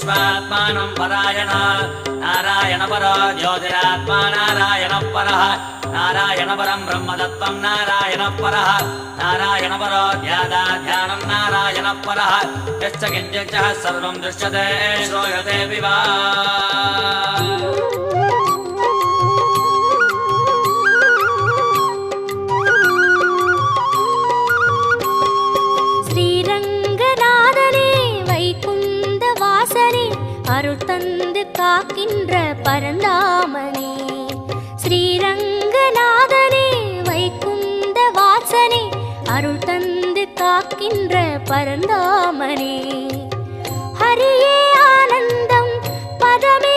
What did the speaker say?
विश्वात्मानं परायण नारायण परो ज्योतिरात्मा नारायण परः नारायण परं ब्रह्मतत्त्वं नारायण परः नारायण परो ध्यानं नारायण परः यश्च किञ्चित् सर्वं दृश्यते श्रूयते विवा அருள் தந்து காக்கின்ற பரந்தாமனே ஸ்ரீரங்கநாதனே வைகுந்த வாசனே அருள் தந்து காக்கின்ற பரந்தாமனே ஹரியே ஆனந்தம் பதமே